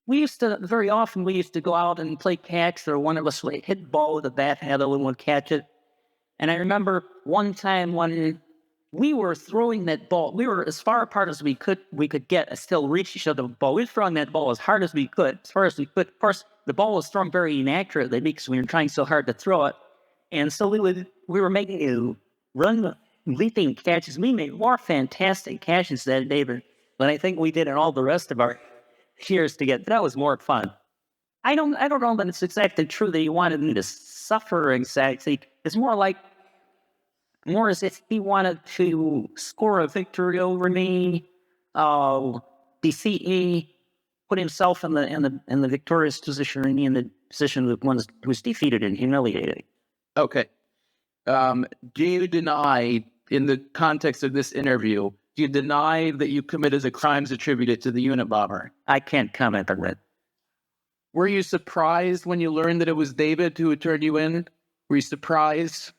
very often we used to go out and play catch, or one of us would hit the ball with a bat, and the other one would catch it. And I remember one time when we were throwing that ball, we were as far apart as we could get and still reach each other with the ball. We were throwing that ball as hard as we could, as far as we could. Of course, the ball was thrown very inaccurately because we were trying so hard to throw it. And so we were making a run, leaping catches. We made more fantastic catches that day than I think we did in all the rest of our years together. That was more fun. I don't know that it's exactly true that he wanted me to suffer exactly. It's more as if he wanted to score a victory over me, defeat me, put himself in the victorious position, and me in the position of one who's defeated and humiliated. Okay. Do you deny, in the context of this interview, do you deny that you committed the crimes attributed to the Unabomber? I can't comment on that. Were you surprised when you learned that it was David who had turned you in? Were you surprised?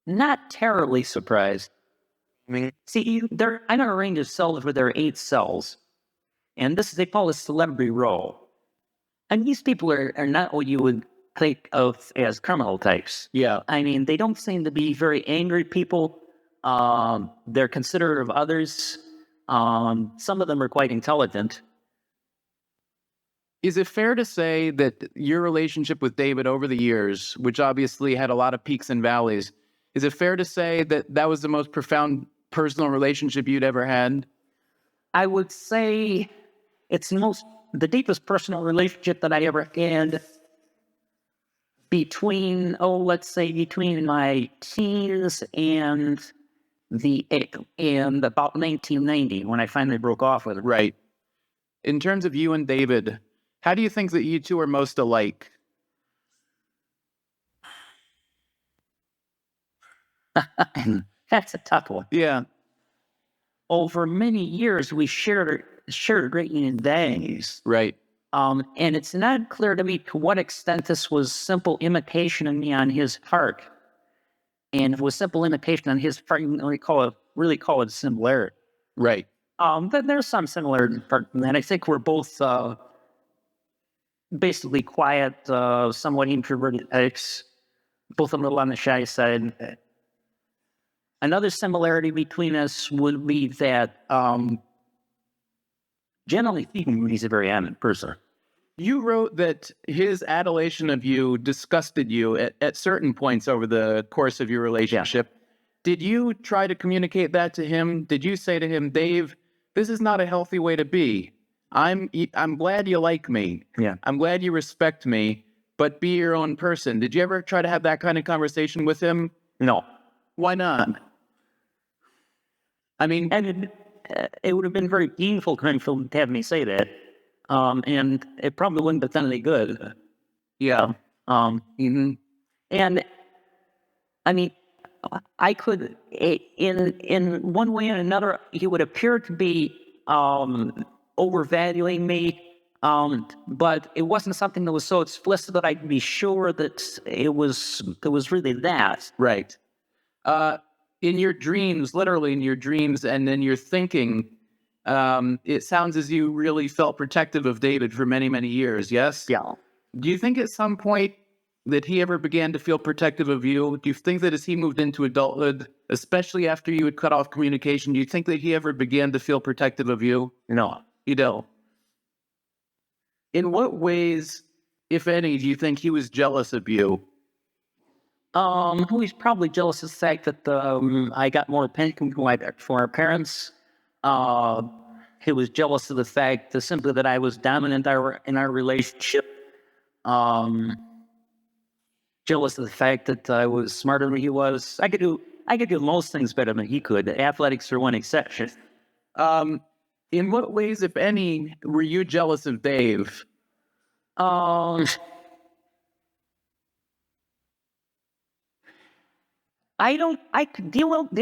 Not terribly surprised. I mean, see, I know a range of cells where there are 8 cells, and they call this celebrity row. And these people are not what you would think of as criminal types. Yeah. I mean, they don't seem to be very angry people. They're considerate of others. Some of them are quite intelligent. Is it fair to say that your relationship with David over the years, which obviously had a lot of peaks and valleys, is it fair to say that that was the most profound personal relationship you'd ever had? I would say it's the deepest personal relationship that I ever had between my teens and about 1990, when I finally broke off with him. Right. In terms of you and David, how do you think that you two are most alike? That's a tough one. Yeah. Over many years, we shared a great many days. Right. And it's not clear to me to what extent this was simple imitation of me on his part. And if it was simple imitation on his part, you can really call it similarity. Right. But there's some similarity in that. I think we're both basically quiet, somewhat introverted types, both a little on the shy side. Another similarity between us would be that, generally speaking, he's a very adamant person. You wrote that his adulation of you disgusted you at certain points over the course of your relationship. Yeah. Did you try to communicate that to him? Did you say to him, Dave, this is not a healthy way to be. I'm glad you like me. Yeah. I'm glad you respect me, but be your own person. Did you ever try to have that kind of conversation with him? No. Why not? I mean, and it would have been very painful for him to have me say that. And it probably wouldn't have done any good. Yeah. And I mean, I could, in one way or another, he would appear to be overvaluing me, but it wasn't something that was so explicit that I'd be sure that it was really that. Right. In your dreams, literally in your dreams and in your thinking, it sounds as you really felt protective of David for many, many years, yes? Yeah. Do you think at some point that he ever began to feel protective of you? Do you think that as he moved into adulthood, especially after you had cut off communication, do you think that he ever began to feel protective of you? No. You don't? In what ways, if any, do you think he was jealous of you? He's probably jealous of the fact that I got more attention from our parents. He was jealous of the fact that I was dominant in our relationship. Jealous of the fact that I was smarter than he was. I could do most things better than he could. Athletics are one exception. In what ways, if any, were you jealous of Dave? The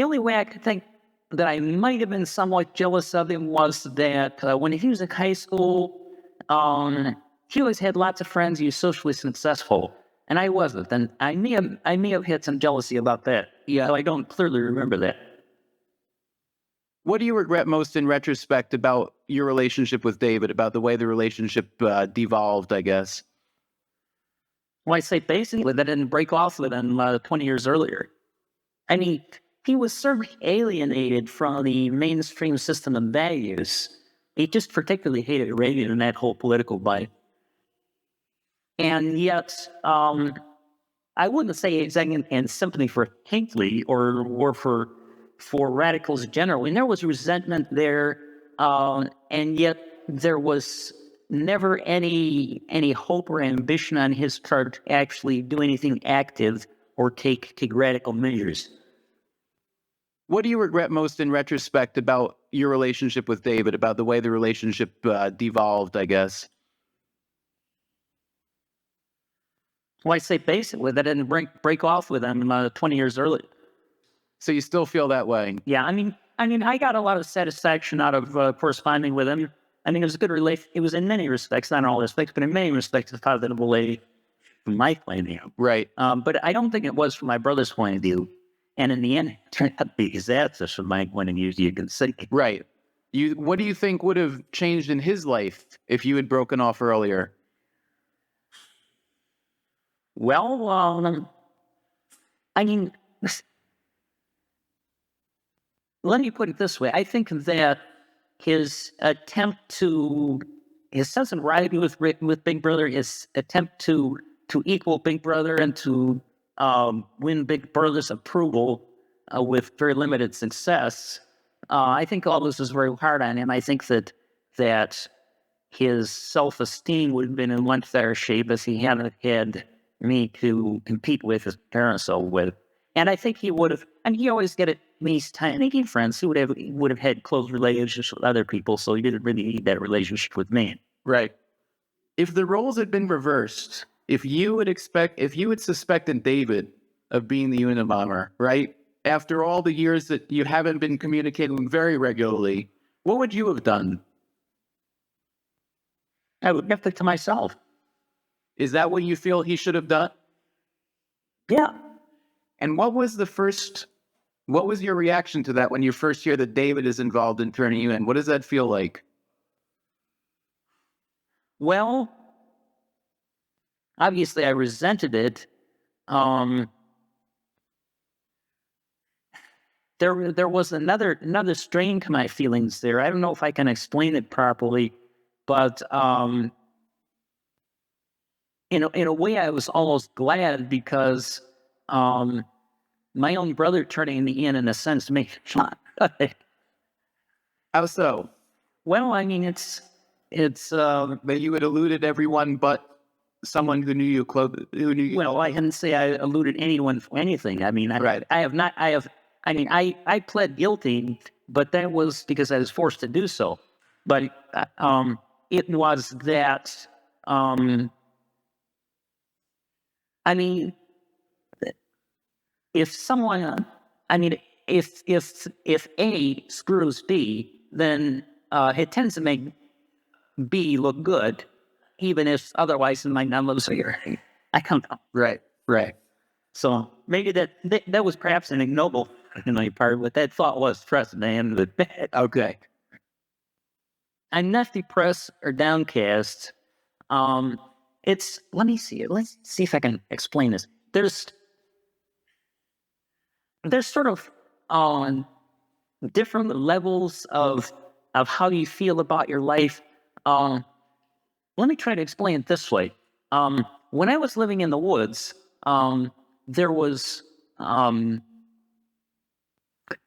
only way I could think that I might have been somewhat jealous of him was that when he was in high school, he always had lots of friends. He was socially successful, and I wasn't. And I may have had some jealousy about that. Yeah, I don't clearly remember that. What do you regret most in retrospect about your relationship with David, about the way the relationship devolved, I guess? Well, I say basically that I didn't break off with him 20 years earlier. I mean, he was certainly alienated from the mainstream system of values. He just particularly hated Reagan and that whole political bite. And yet, I wouldn't say exactly in sympathy for Hinckley or for radicals generally. And there was resentment there, and yet there was never any hope or ambition on his part to actually do anything active or take radical measures. What do you regret most in retrospect about your relationship with David, about the way the relationship devolved, I guess? Well, I say basically that I didn't break off with him 20 years earlier. So you still feel that way? Yeah, I mean, I got a lot of satisfaction out of corresponding with him. I mean, it was a good relation. It was in many respects, not in all respects, but in many respects, a positive relationship from my point of view. Right. But I don't think it was from my brother's point of view. And in the end, it turned out to be disastrous from my point of view, as you can see. Right. What do you think would have changed in his life if you had broken off earlier? Well, I mean, let me put it this way. I think that his sense of rivalry with Big Brother, his attempt to equal Big Brother and to win Big Brother's approval with very limited success. I think all this was very hard on him. I think that his self-esteem would have been in much better shape if he hadn't had me to compete with his parents with. And I think he would have, and he always get at least tiny friends who would have had close relationships with other people, so he didn't really need that relationship with me. Right. If the roles had been reversed, if you had suspected David of being the Unabomber, right? After all the years that you haven't been communicating very regularly, what would you have done? I would kept it to myself. Is that what you feel he should have done? Yeah. And what was your reaction to that when you first hear that David is involved in turning you in? What does that feel like? Well, obviously I resented it. There was another strain to my feelings there. I don't know if I can explain it properly, but in a way I was almost glad because my own brother turning me in a sense made it fun. How so? Well, I mean, it's That you had eluded everyone but someone who knew you well, I didn't say I eluded anyone for anything. I mean, Right. I pled guilty, but that was because I was forced to do so. But it was that, I mean, if someone, I mean, if A screws B, then it tends to make B look good, even if otherwise it might not look so good. I don't know. Right. So maybe that was perhaps an ignoble in my part, but that thought was trust the end of it. Okay. I'm not depressed or downcast. Let me see. Let's see if I can explain this. There's sort of different levels of how you feel about your life. Let me try to explain it this way. When I was living in the woods, there was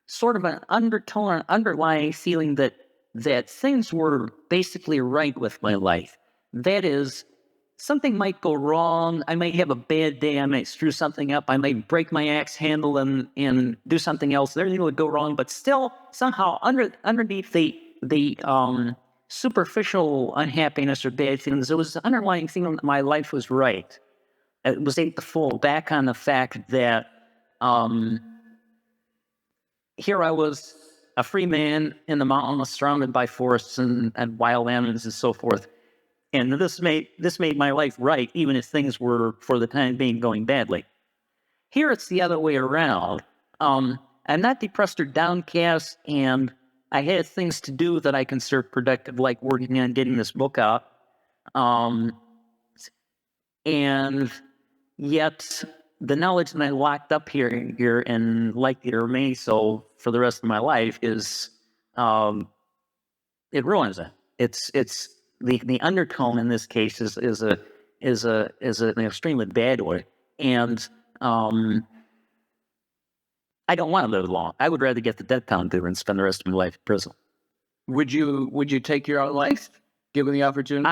sort of an undertone, underlying feeling that things were basically right with my life. That is, something might go wrong. I might have a bad day. I might screw something up. I might break my axe handle and do something else. Everything would go wrong, but still somehow underneath the superficial unhappiness or bad feelings, there was an underlying feeling that my life was right. It was able to fall back on the fact that here I was, a free man in the mountains, surrounded by forests and wild animals and so forth. And this made my life right, even if things were, for the time being, going badly. Here it's the other way around. I'm not depressed or downcast, and I had things to do that I considered productive, like working on getting this book out. And yet the knowledge that I locked up here and likely to remain so for the rest of my life is, it ruins it. It's the undertone in this case is an extremely bad one. And I don't want to live long. I would rather get the death penalty than spend the rest of my life in prison. Would you take your own life, given the opportunity?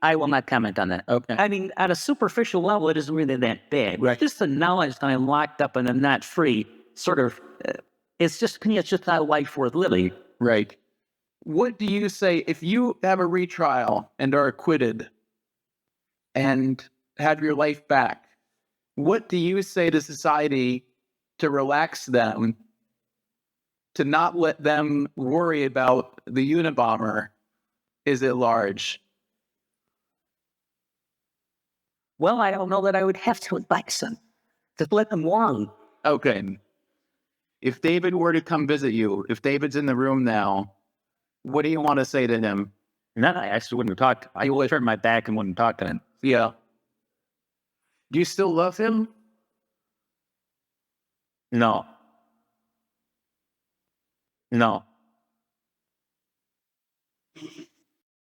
I will not comment on that. Okay. I mean, at a superficial level, it isn't really that bad. Right. Just the knowledge that I'm locked up and I'm not free, sort of, it's just not a life worth living. Right. What do you say if you have a retrial and are acquitted and have your life back? What do you say to society to relax them, to not let them worry about the Unabomber is at large? Well, I don't know that I would have to relax them. Just let them warn. Okay. If David were to come visit you, if David's in the room now, what do you want to say to him? No, I actually wouldn't talk. I would turn my back and wouldn't talk to him. Yeah. Do you still love him? No. No.